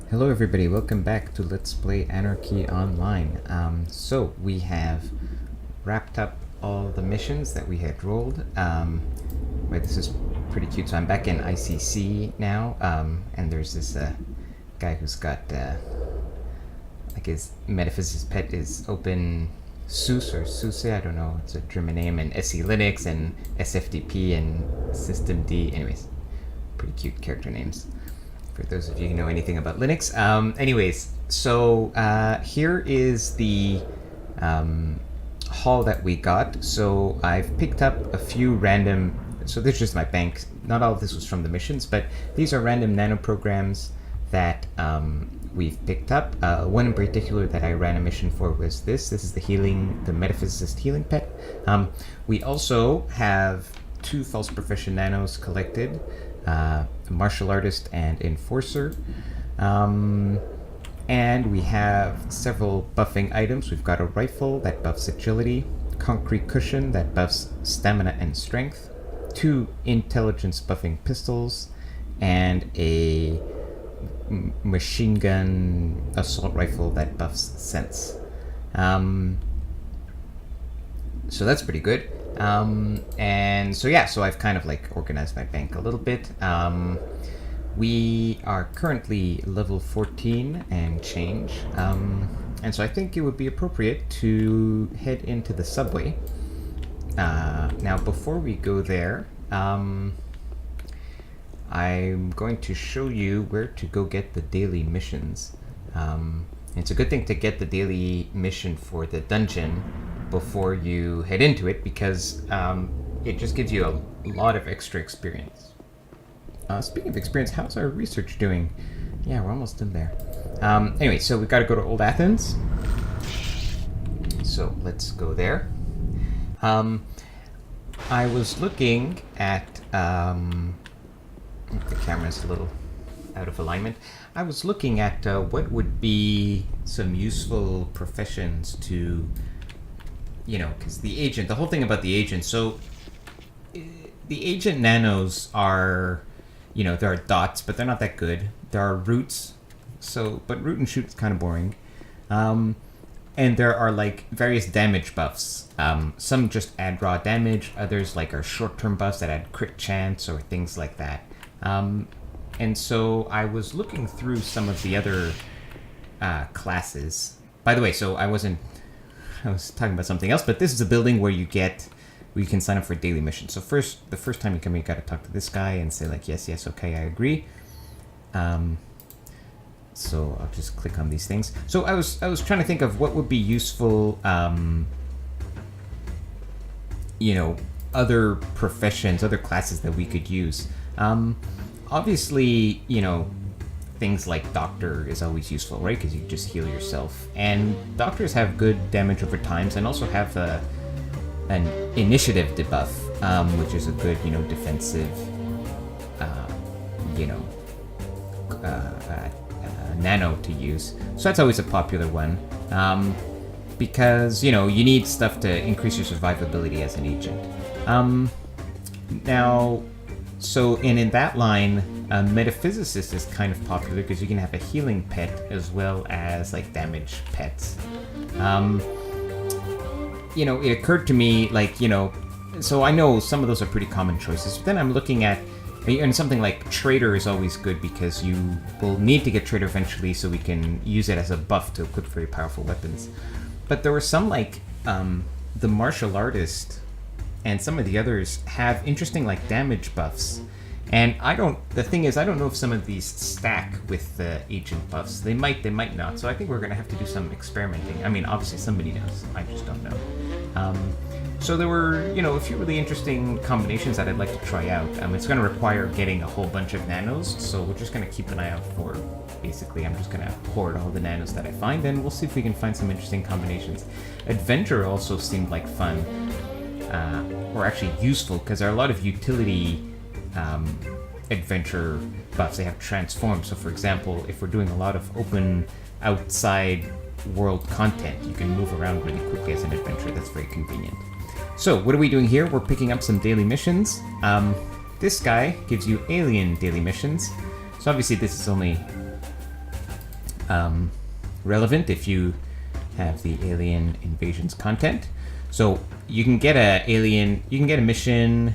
Hello everybody, welcome back to Let's Play Anarchy Online. So we have wrapped up all the missions that we had rolled. Wait, this is pretty cute. So I'm back in ICC now, and there's this guy who's got, like his metaphysicist pet is Open SUSE or SUSE, I don't know, it's a German name, and SE Linux and SFTP and Systemd. Anyways, pretty cute character names for those of you who know anything about Linux. Anyways, so here is the haul that we got. So I've picked up a few random, so this is just my bank. Not all of this was from the missions, but these are random nano programs that we've picked up. One in particular that I ran a mission for was this. This is the metaphysicist healing pet. We also have two false profession nanos collected. Martial artist and enforcer, and we have several buffing items. We've got a rifle that buffs agility, concrete cushion that buffs stamina and strength, two intelligence buffing pistols, and a machine gun assault rifle that buffs sense. So that's pretty good. And so yeah, so I've kind of like organized my bank a little bit. We are currently level 14 and change. And so I think it would be appropriate to head into the subway. Now before we go there, I'm going to show you where to go get the daily missions. It's a good thing to get the daily mission for the dungeon before you head into it, because it just gives you a lot of extra experience. Speaking of experience, how's our research doing? Yeah, we're almost done there. Anyway, so we've got to go to Old Athens. So let's go there. I was looking at... the camera's a little out of alignment. I was looking at what would be some useful professions to... You know, because the whole thing about the agent, so the agent nanos are, you know, there are dots, but they're not that good. There are roots, but root and shoot is kind of boring. And there are like various damage buffs. Some just add raw damage, others like are short-term buffs that add crit chance or things like that. And so I was looking through some of the other classes. By the way, so I was talking about something else, but this is a building where you can sign up for daily missions. So the first time you come in, you got to talk to this guy and say like, yes, okay, I agree. So I'll just click on these things. So I was trying to think of what would be useful, you know, other professions, other classes that we could use. Obviously, you know, things like doctor is always useful, right? Because you just heal yourself. And doctors have good damage over times and also have an initiative debuff, which is a good, you know, defensive, you know, nano to use. So that's always a popular one. Because, you know, you need stuff to increase your survivability as an agent. Now, so in that line, a metaphysicist is kind of popular because you can have a healing pet as well as like damage pets. You know, it occurred to me like, you know, so I know some of those are pretty common choices, but then I'm looking at, and something like trader is always good because you will need to get trader eventually, so we can use it as a buff to equip very powerful weapons. But there were some like the martial artist and some of the others have interesting like damage buffs. And the thing is, I don't know if some of these stack with the agent buffs. They might not. So I think we're going to have to do some experimenting. I mean, obviously somebody knows. I just don't know. So there were, you know, a few really interesting combinations that I'd like to try out. It's going to require getting a whole bunch of nanos. So we're just going to keep an eye out for, basically, I'm just going to hoard all the nanos that I find. And we'll see if we can find some interesting combinations. Adventure also seemed like fun. Or actually useful, because there are a lot of utility... adventure buffs. They have transform. So for example, if we're doing a lot of open outside world content, you can move around really quickly as an adventurer. That's very convenient. So what are we doing here? We're picking up some daily missions. This guy gives you alien daily missions. So obviously this is only relevant if you have the Alien Invasions content. So you can get a mission.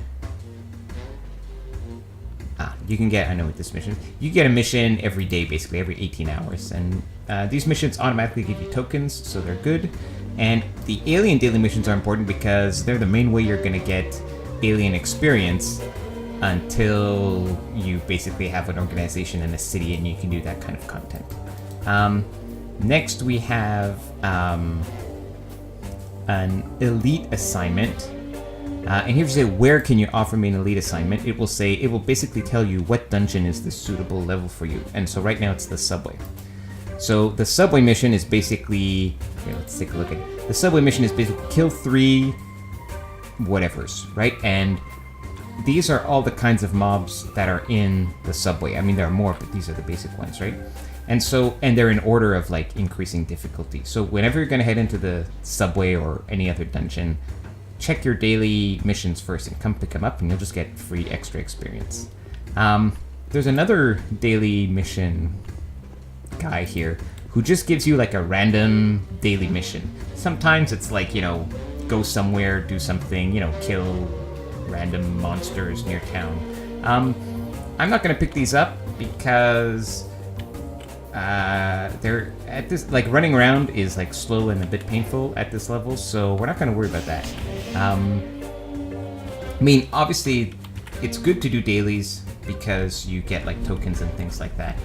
I know what this mission is. You get a mission every day, basically, every 18 hours. And these missions automatically give you tokens, so they're good. And the Alien daily missions are important because they're the main way you're going to get Alien experience until you basically have an organization in a city and you can do that kind of content. Next, we have an elite assignment. And here you say, where can you offer me an elite assignment? It will basically tell you what dungeon is the suitable level for you. And so right now it's the subway. So the subway mission is basically, here, let's take a look at it. The subway mission is basically kill 3 whatevers, right? And these are all the kinds of mobs that are in the subway. I mean, there are more, but these are the basic ones, right? And they're in order of like increasing difficulty. So whenever you're gonna head into the subway or any other dungeon, check your daily missions first and come pick them up and you'll just get free extra experience. There's another daily mission guy here who just gives you like a random daily mission. Sometimes it's like, go somewhere, do something, kill random monsters near town. I'm not gonna pick these up because they're at this, like, running around is like slow and a bit painful at this level, so we're not gonna worry about that. I mean, obviously it's good to do dailies because you get like tokens and things like that,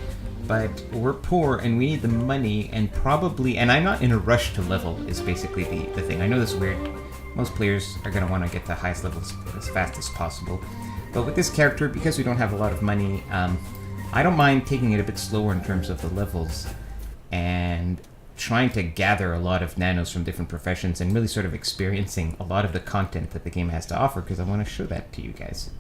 but we're poor and we need the money, and I'm not in a rush to level is basically the thing. I know this is weird. Most players are going to want to get the highest levels as fast as possible. But with this character, because we don't have a lot of money, I don't mind taking it a bit slower in terms of the levels and trying to gather a lot of nanos from different professions and really sort of experiencing a lot of the content that the game has to offer, because I want to show that to you guys.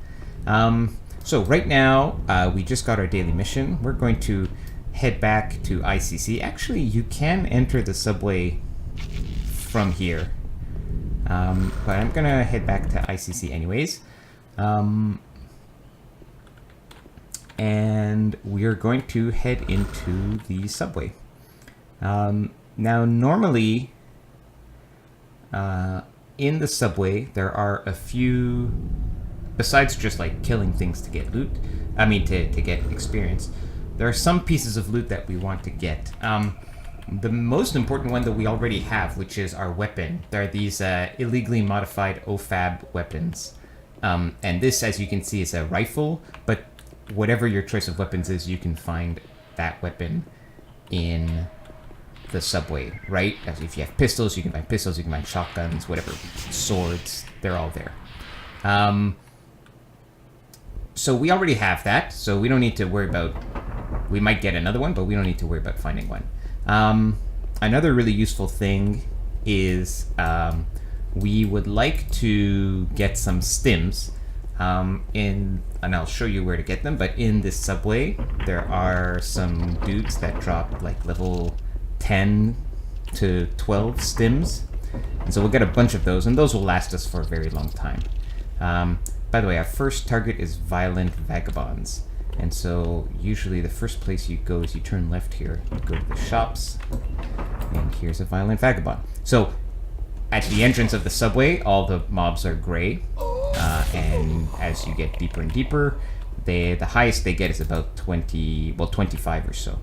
So right now, we just got our daily mission. We're going to head back to ICC. Actually, you can enter the subway from here. But I'm gonna head back to ICC anyways. And we're going to head into the subway. Now, normally, in the subway, there are a few, besides just like killing things to get loot, to get experience, there are some pieces of loot that we want to get. The most important one that we already have, which is our weapon. There are these illegally modified OFAB weapons. And this, as you can see, is a rifle, but whatever your choice of weapons is, you can find that weapon in the subway, right? As if you have pistols, you can find pistols, you can find shotguns, whatever, swords, they're all there. So we already have that, so we don't need to worry about, we might get another one, but we don't need to worry about finding one. Another really useful thing is we would like to get some stims and I'll show you where to get them, but in this subway there are some dudes that drop like level 10 to 12 stims, and so we'll get a bunch of those, and those will last us for a very long time. By the way, our first target is violent vagabonds. And so usually the first place you go is you turn left here, you go to the shops, and here's a violent vagabond. So at the entrance of the subway, all the mobs are gray, and as you get deeper and deeper, the highest they get is about 25 or so.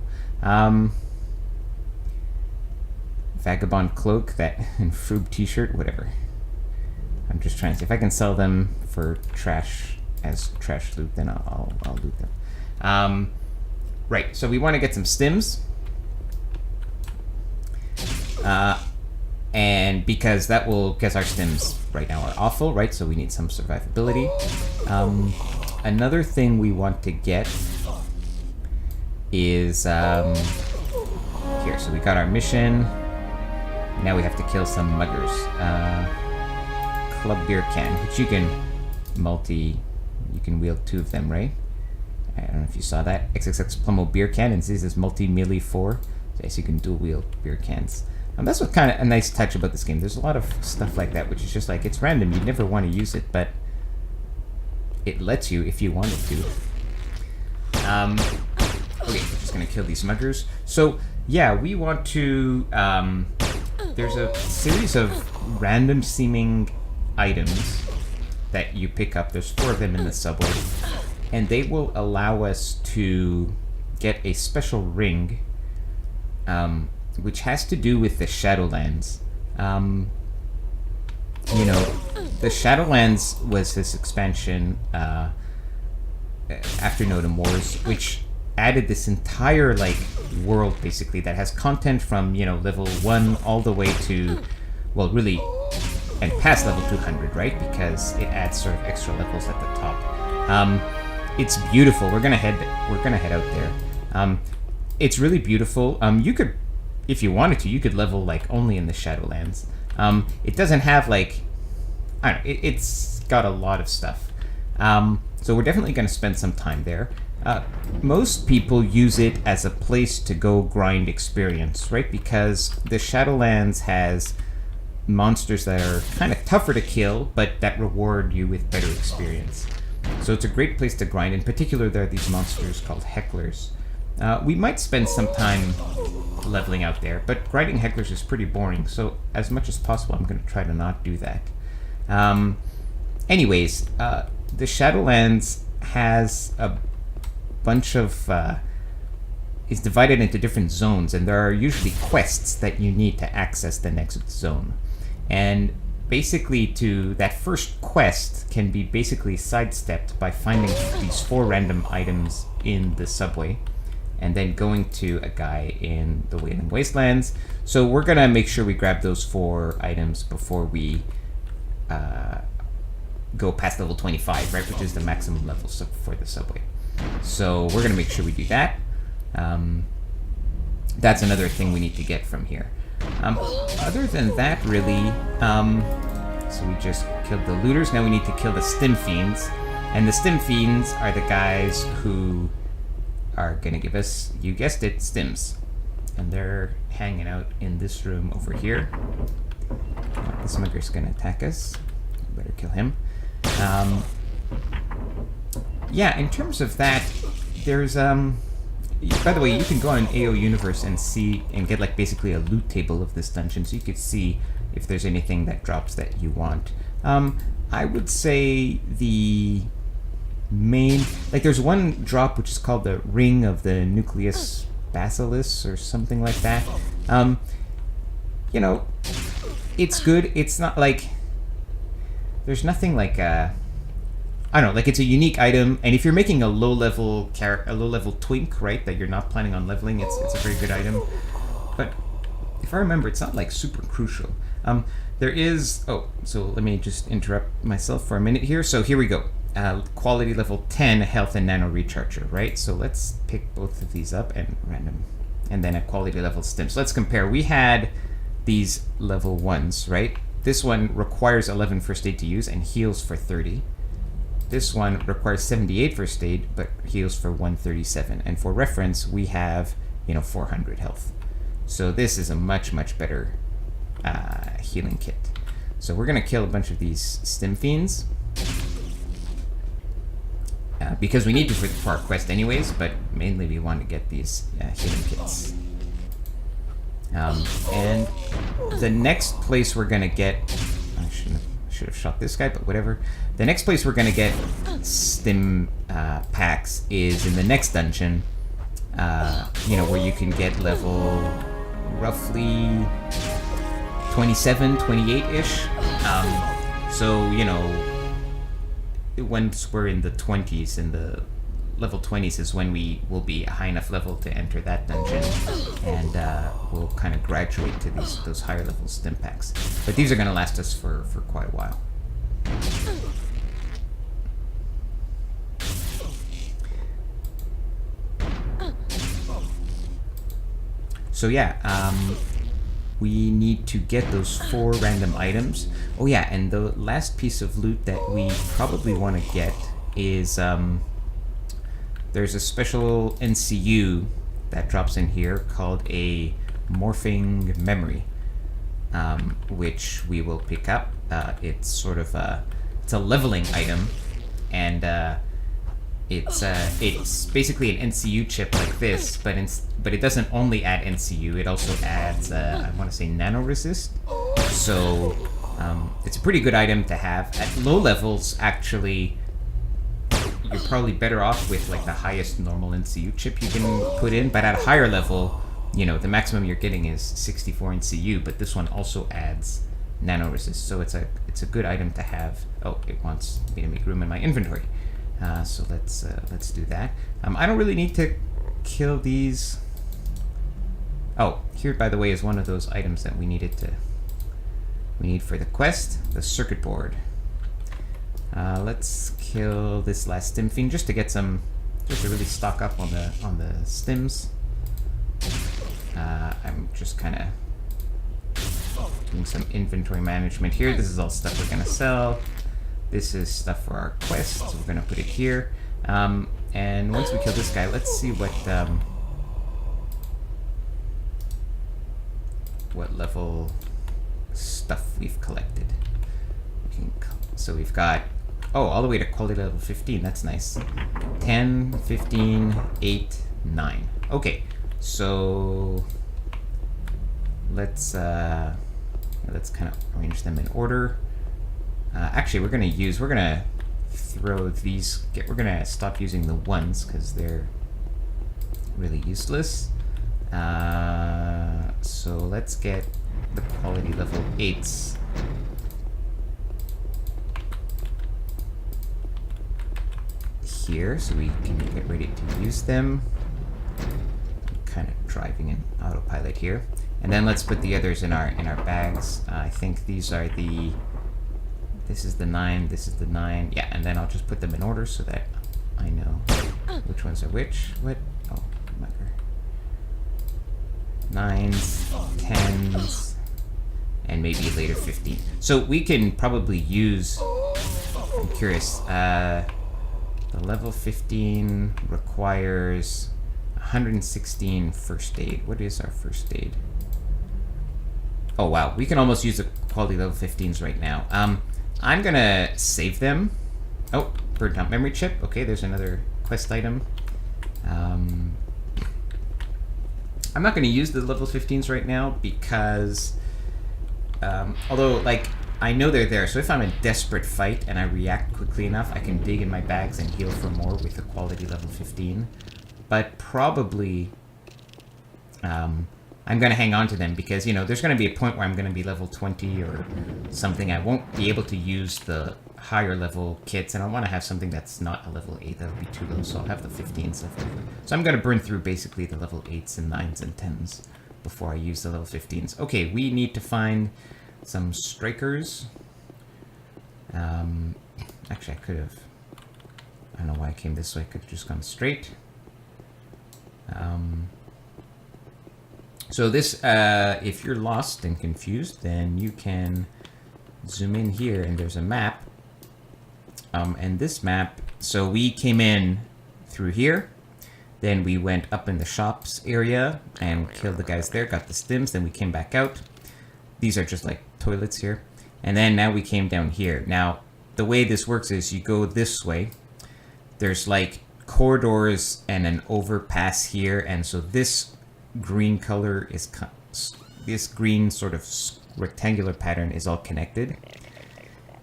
Vagabond cloak, that and Froob t-shirt, whatever. I'm just trying to see if I can sell them for trash as trash loot, then I'll loot them. Right, so we want to get some stims. And because our stims right now are awful, right? So we need some survivability. Another thing we want to get is here. So we got our mission. Now we have to kill some muggers. Club beer can, which you can wield 2 of them, right? I don't know if you saw that. XXX Plumbo beer can, and this is multi-melee 4. So you can dual wield beer cans. That's what kind of a nice touch about this game. There's a lot of stuff like that, which is just like, it's random. You'd never want to use it, but it lets you if you wanted to. Okay, we're just gonna kill these muggers. So Yeah, we want to. There's a series of random seeming items that you pick up. There's 4 of them in the subway, and they will allow us to get a special ring, which has to do with the Shadowlands. You know, the Shadowlands was this expansion after Notum Wars, which added this entire like world basically that has content from level 1 all the way to, well, really, and past level 200, right? Because it adds sort of extra levels at the top. It's beautiful. We're gonna head out there. It's really beautiful. You could, if you wanted to, you could level like only in the Shadowlands. It doesn't have like, I don't know, it's got a lot of stuff. So we're definitely going to spend some time there. Most people use it as a place to go grind experience, right? Because the Shadowlands has monsters that are kind of tougher to kill, but that reward you with better experience. So it's a great place to grind. In particular, there are these monsters called hecklers. We might spend some time leveling out there, but grinding hecklers is pretty boring, so as much as possible I'm going to try to not do that. Anyways, the Shadowlands has a bunch of... is divided into different zones, and there are usually quests that you need to access the next zone. And basically, that first quest can be basically sidestepped by finding these 4 random items in the subway, and then going to a guy in the Wailing Wastelands. So we're gonna make sure we grab those 4 items before we go past level 25, right, which is the maximum level for the subway. So we're gonna make sure we do that. That's another thing we need to get from here. Other than that, really, so we just killed the looters. Now we need to kill the Stim Fiends, and the Stim Fiends are the guys who are gonna give us, you guessed it, stims. And they're hanging out in this room over here. This mugger's gonna attack us. We better kill him. Yeah, in terms of that, there's by the way, you can go on AO Universe and see and get like basically a loot table of this dungeon, so you could see if there's anything that drops that you want. I would say the main, like, there's one drop which is called the Ring of the Nucleus Basilis or something like that. You know, it's good. It's not like, there's nothing like I don't know, like, it's a unique item, and if you're making a low-level twink, right, that you're not planning on leveling, it's a very good item. But if I remember, it's not like super crucial. There is, so let me just interrupt myself for a minute here. So here we go. Quality level 10 health and nano recharger, right? So let's pick both of these up and random, and then a quality level stim. So let's compare. We had these level 1s, right? This one requires 11 first aid to use and heals for 30. This one requires 78 first aid, but heals for 137. And for reference, we have, 400 health. So this is a much, much better healing kit. So we're going to kill a bunch of these Stim Fiends. Because we need to for our quest anyways, but mainly we want to get these healing kits. And the next place we're going to get... I should have shot this guy, but whatever. The next place we're going to get stim packs is in the next dungeon, where you can get level roughly 27, 28-ish. So, once we're in the 20s, in the level 20s is when we will be a high enough level to enter that dungeon, and we'll kind of graduate to those higher level stim packs. But these are going to last us for quite a while. So yeah, we need to get those 4 random items. Oh yeah, and the last piece of loot that we probably want to get is there's a special NCU that drops in here called a morphing memory, which we will pick up. It's sort of it's a leveling item, and it's basically an NCU chip like this, but it doesn't only add NCU. It also adds I want to say nano resist. So it's a pretty good item to have at low levels. Actually, you're probably better off with like the highest normal NCU chip you can put in. But at a higher level, you know, the maximum you're getting is 64 NCU. But this one also adds nano resist, so it's a good item to have. Oh, it wants me to make room in my inventory. So let's do that. I don't really need to kill these. Oh, here by the way is one of those items that we need for the quest, the circuit board. Let's kill this last stim fiend just to get some, just to really stock up on the stims. I'm just kind of doing some inventory management here. This is all stuff we're gonna sell. This is stuff for our quest, so we're gonna put it here. And once we kill this guy, let's see what level stuff we've collected. So we've got, oh, all the way to quality level 15. That's nice. 10, 15, 8, 9. Okay, so let's kind of arrange them in order. Actually, we're gonna throw these. We're gonna stop using the ones because they're really useless. So let's get the quality level 8s. Here, so we can get ready to use them. I'm kind of driving in autopilot here, and then let's put the others in our bags. I think these are the. This is the 9, this is the 9. Yeah, and then I'll just put them in order so that I know which ones are which. What? Oh, mugger. 9s, 10s, and maybe later 15. So we can probably use, I'm curious, the level 15 requires 116 first aid. What is our first aid? Oh wow, we can almost use the quality level 15s right now. I'm gonna save them. Oh, burnt out memory chip. Okay, there's another quest item. I'm not gonna use the level 15s right now because, although like I know they're there, so if I'm in a desperate fight and I react quickly enough, I can dig in my bags and heal for more with the quality level 15. But probably, I'm going to hang on to them because, you know, there's going to be a point where I'm going to be level 20 or something. I won't be able to use the higher level kits, and I want to have something that's not a level 8. That would be too low, so I'll have the 15s left over. So I'm going to burn through basically the level 8s and 9s and 10s before I use the level 15s. Okay, we need to find some strikers. Actually, I could have... I don't know why I came this way. I could have just gone straight. So this, if you're lost and confused, then you can zoom in here and there's a map. And this map, so we came in through here, then we went up in the shops area and killed the guys there, got the stims, then we came back out. These are just like toilets here. And then now we came down here. Now, the way this works is you go this way. There's like corridors and an overpass here, and so this green color is this green sort of rectangular pattern is all connected,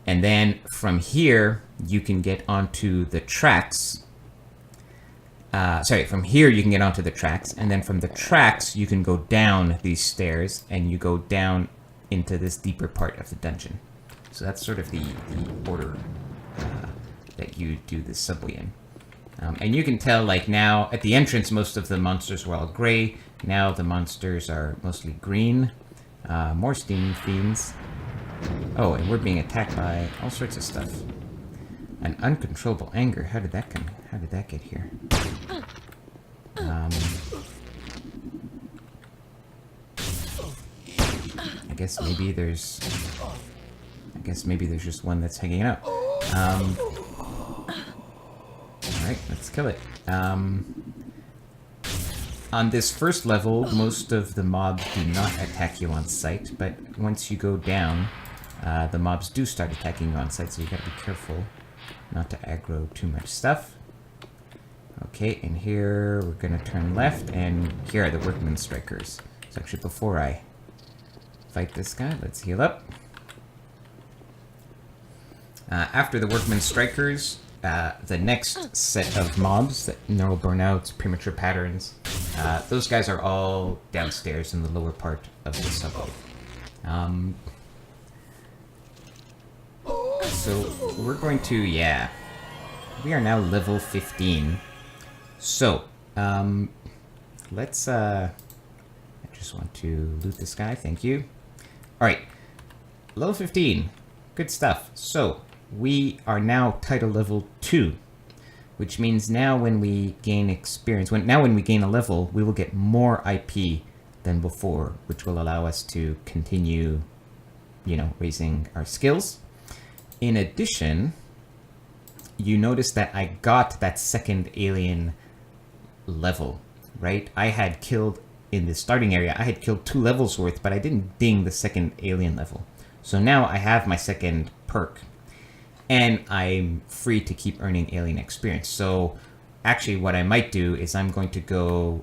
and then from here you can get onto the tracks. From here you can get onto the tracks, and then from the tracks you can go down these stairs and you go down into this deeper part of the dungeon. So that's sort of the order that you do the subway in. And you can tell, like, now, at the entrance, most of the monsters were all gray. Now the monsters are mostly green. More steam fiends. Oh, and we're being attacked by all sorts of stuff. An uncontrollable anger. How did that get here? I guess maybe there's just one that's hanging out. Alright, let's kill it. On this first level, most of the mobs do not attack you on sight, but once you go down, the mobs do start attacking you on sight, so you gotta be careful not to aggro too much stuff. Okay, and here we're gonna turn left, and here are the workman strikers. So actually, before I fight this guy, let's heal up. After the workman strikers, the next set of mobs, neural burnouts, premature patterns, those guys are all downstairs in the lower part of the subway. So we're going to, yeah, we are now level 15. So, let's, I just want to loot this guy, thank you. Alright, level 15, good stuff. So, we are now title level 2, which means now when we gain experience, when we gain a level, we will get more IP than before, which will allow us to continue, you know, raising our skills. In addition, you notice that I got that second alien level, right? I had killed, in the starting area, I had killed 2 levels worth, but I didn't ding the second alien level. So now I have my second perk. And I'm free to keep earning alien experience. So actually what I might do is I'm going to go...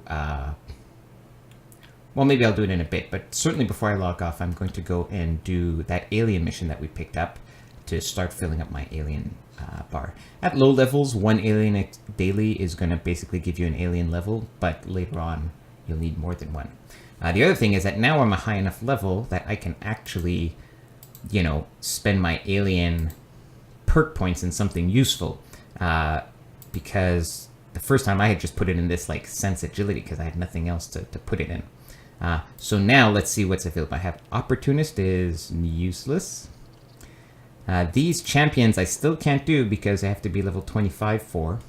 well, maybe I'll do it in a bit, but certainly before I log off, I'm going to go and do that alien mission that we picked up to start filling up my alien bar. At low levels, 1 alien daily is going to basically give you an alien level, but later on, you'll need more than 1. The other thing is that now I'm a high enough level that I can actually, you know, spend my alien perk points in something useful, because the first time I had just put it in this like sense agility because I had nothing else to put it in. So now let's see what's available. I have opportunist is useless. These champions I still can't do because I have to be level 25 for.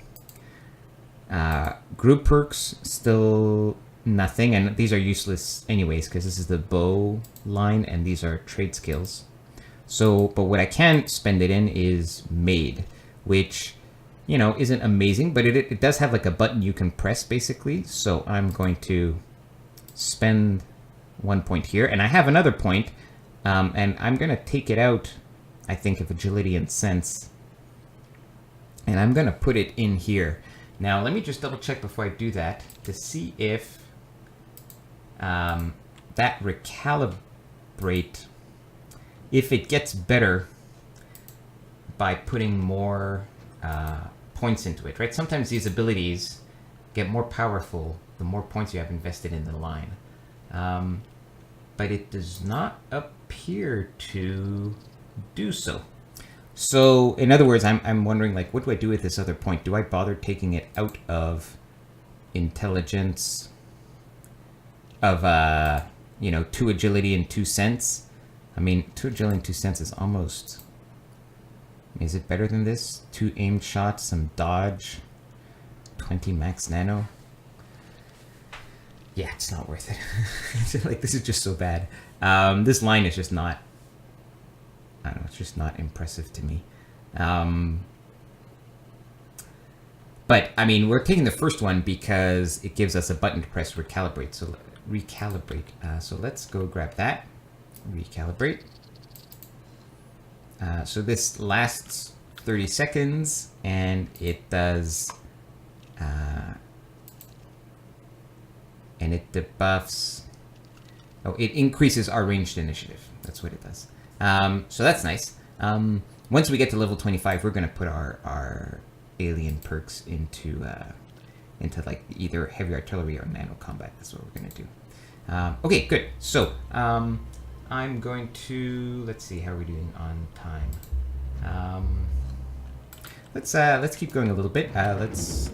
Group perks still nothing, and these are useless anyways because this is the bow line and these are trade skills. So, but what I can spend it in is Maid, which, you know, isn't amazing, but it does have like a button you can press basically. So I'm going to spend 1 point here, and I have another point, and I'm going to take it out, I think, of agility and sense, and I'm going to put it in here. Now, let me just double check before I do that to see if that recalibrate, if it gets better by putting more points into it, right? Sometimes these abilities get more powerful the more points you have invested in the line. But it does not appear to do so. So, in other words, I'm wondering, like, what do I do with this other point? Do I bother taking it out of intelligence of, you know, 2 agility and 2 sense? I mean, 2 agility and 2 sense is almost... Is it better than this? 2 aimed shots, some dodge, 20 max nano. Yeah, it's not worth it. Like, this is just so bad. This line is just not... I don't know, it's just not impressive to me. But, I mean, we're taking the first one because it gives us a button to press recalibrate. So, recalibrate. So let's go grab that. Recalibrate. So this lasts 30 seconds, and it does... and it debuffs... Oh, it increases our ranged initiative. That's what it does. So that's nice. Once we get to level 25, we're going to put our alien perks into like either heavy artillery or nano combat. That's what we're going to do. Okay, good. So I'm going to, let's see, how are we doing on time? Let's keep going a little bit. Let's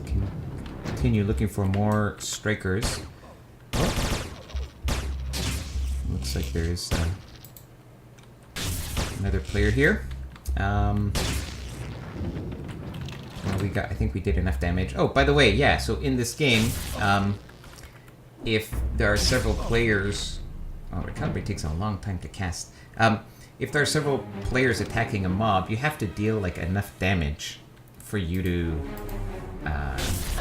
continue looking for more strikers. Oh. Looks like there's another player here. Well, I think we did enough damage. Oh, by the way, yeah, so in this game, if there are several players... Oh, recovery takes a long time to cast. If there are several players attacking a mob, you have to deal, like, enough damage for you to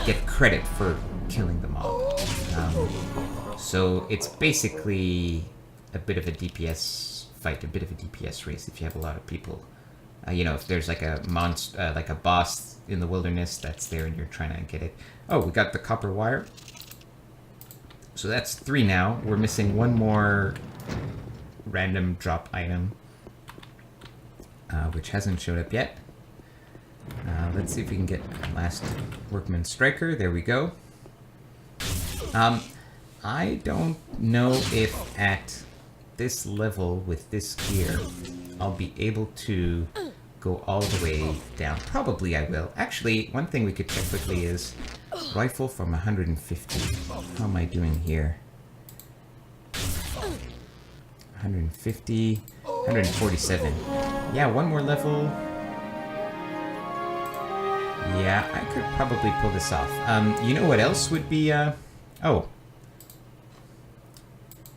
get credit for killing the mob. So it's basically a bit of a DPS fight, a bit of a DPS race if you have a lot of people If there's like a monster, like a boss in the wilderness that's there and you're trying to get it. Oh, we got the copper wire. So that's 3 now. We're missing 1 more random drop item, which hasn't showed up yet. Let's see if we can get last Workman Striker. There we go. I don't know if at this level with this gear I'll be able to go all the way down. Probably I will. Actually, one thing we could check quickly is rifle from 150. How am I doing here? 150, 147. Yeah, 1 more level. Yeah, I could probably pull this off. You know what else would be, oh.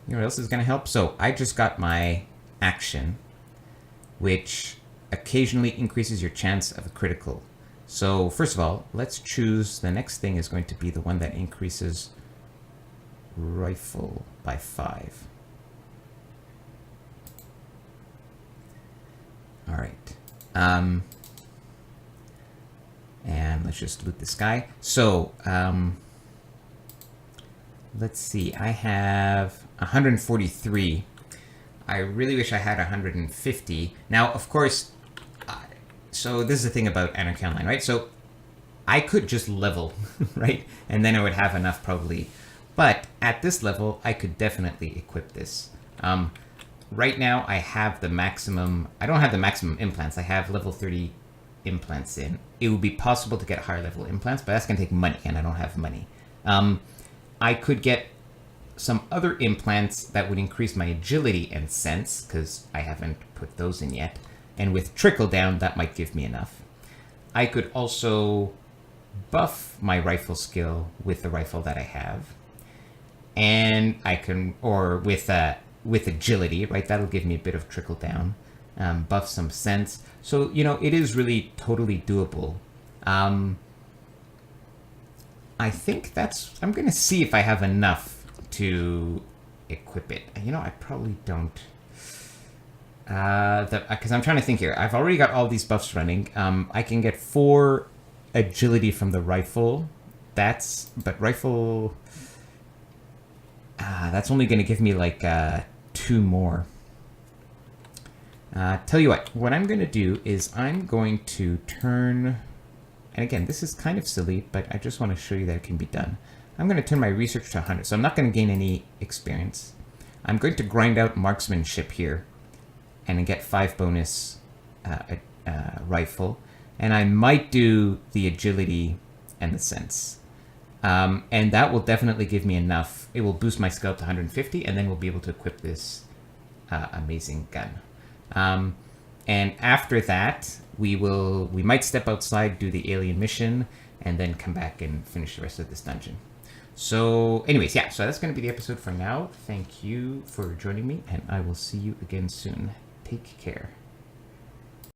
You know what else is going to help? So, I just got my action, which occasionally increases your chance of a critical. So, first of all, let's choose, the next thing is going to be the one that increases rifle by 5. Alright. And let's just loot this guy. So, let's see. I have 143. I really wish I had 150. Now, of course, so this is the thing about Anarchy Online, right? So I could just level, right? And then I would have enough probably. But at this level, I could definitely equip this. Right now, I have the maximum... I don't have the maximum implants. I have level 30 implants in. It would be possible to get higher level implants, but that's going to take money, and I don't have money. I could get some other implants that would increase my agility and sense, because I haven't put those in yet. And with trickle down, that might give me enough. I could also buff my rifle skill with the rifle that I have. And I can, or with agility, right? That'll give me a bit of trickle down. Buff some sense. So, it is really totally doable. I think I'm going to see if I have enough to equip it. I probably don't. Because I'm trying to think here. I've already got all these buffs running. I can get 4 agility from the rifle. But rifle... that's only going to give me like 2 more. Tell you what I'm going to do is I'm going to turn... And again, this is kind of silly, but I just want to show you that it can be done. I'm going to turn my research to 100, so I'm not going to gain any experience. I'm going to grind out marksmanship here and get 5 bonus rifle. And I might do the agility and the sense. And that will definitely give me enough. It will boost my skill to 150, and then we'll be able to equip this amazing gun. And after that, we might step outside, do the alien mission, and then come back and finish the rest of this dungeon. So anyways, yeah, so that's going to be the episode for now. Thank you for joining me, and I will see you again soon. Take care.